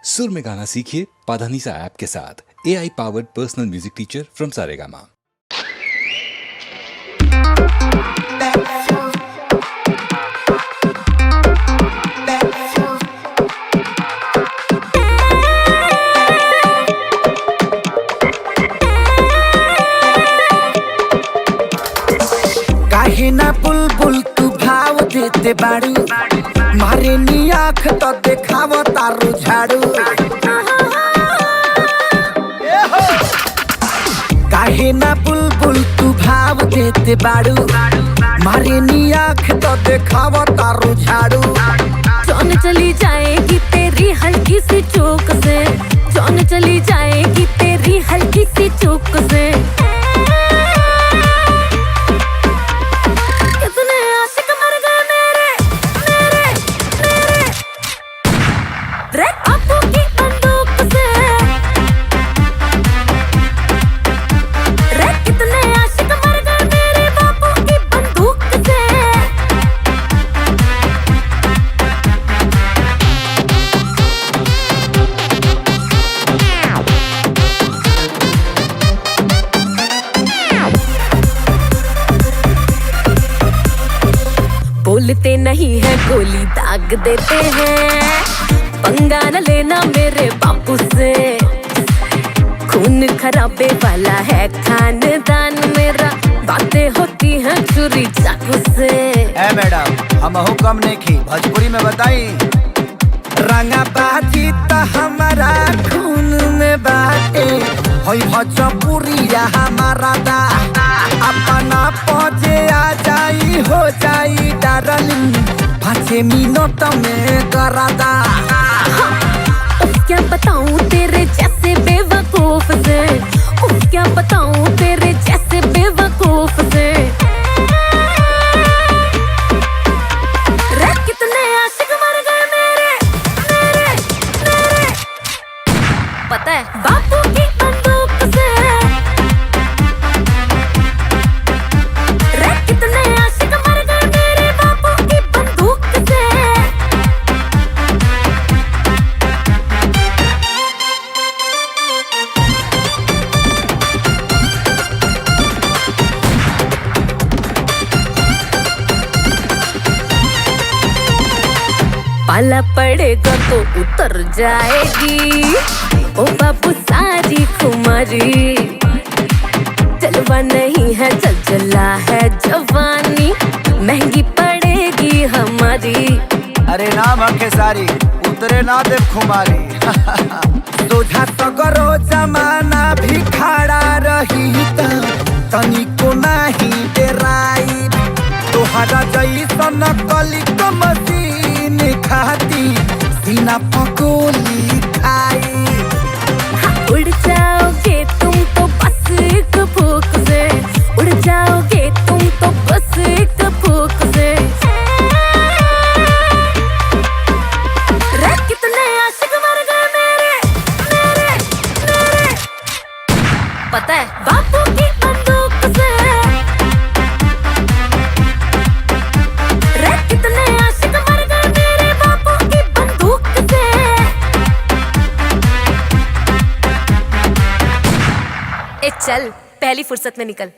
सुर में गाना सीखिए पाधानीसा ऐप के साथ। AI powered personal music teacher from Saregama. काहे ना बुलबुल तू भाव देते बाड़ू, मारे नी आँख तो देखाव तारू झाड़ू। काहे ना बुलबुल तू भाव देते बाड़ू, मारे नी आँख तो देखाव तारू झाड़ू। जान चली जाएगी तेरी हल्की सी चूक से, जान चली जाएगी तेरी हल्की सी चूक से। कितने आशिक मर गए मेरे मेरे मेरे रे बापू की बंदूक से। रे कितने आशिक मर गए मेरे बापू की बंदूक से। बोलते नहीं है गोली दाग देते हैं, पंगा न लेना मेरे बापू से। खून खराबे वाला है खानदान मेरा, बातें होती हैं छुरी चाकू से। ए मैडम हम हुक्म नहीं की भोजपुरी में बताई। रंगा बाजी तो हमारा खून में बाटे, होई भोजपुरिया हमारा दा। अपना पहुंचे आ जाई हो जाई डार्लिंग, 5 मिनट में करादा। क्या बताऊं तेरे जैसे बेवकूफ से, क्या बताऊं तेरे जैसे बेवकूफ से। रे कितने आशिक मर गए मेरे मेरे मेरे पता है बापू की बंदूक से। रे कितने आशिक मर गए मेरे बापू की बंदूक से। पाला पड़ेगा तो उतर जाएगी ओ बाबू सारी खुमारी। जलवा नहीं है जलजला है जवानी, महंगी पड़ेगी हमारी। अरे नाम हके सारी उतरे ना दे खुमारी। सोझा सगरो जमाना भी खड़ा रही तनिको नहीं डेराई। तोहरा जैसन कली क मशीन खाती सीना पकोली खाई। उड़ जाओगे तुम तो बस एक फूक से, उड़ जाओगे तुम तो बस एक फूक से। रे कितने आशिक मर गए मेरे मेरे मेरे पता है बापू की बंदूक से। रे कितने आशिक मर गए मेरे बापू की बंदूक से। ए चल पहली फुर्सत में निकल।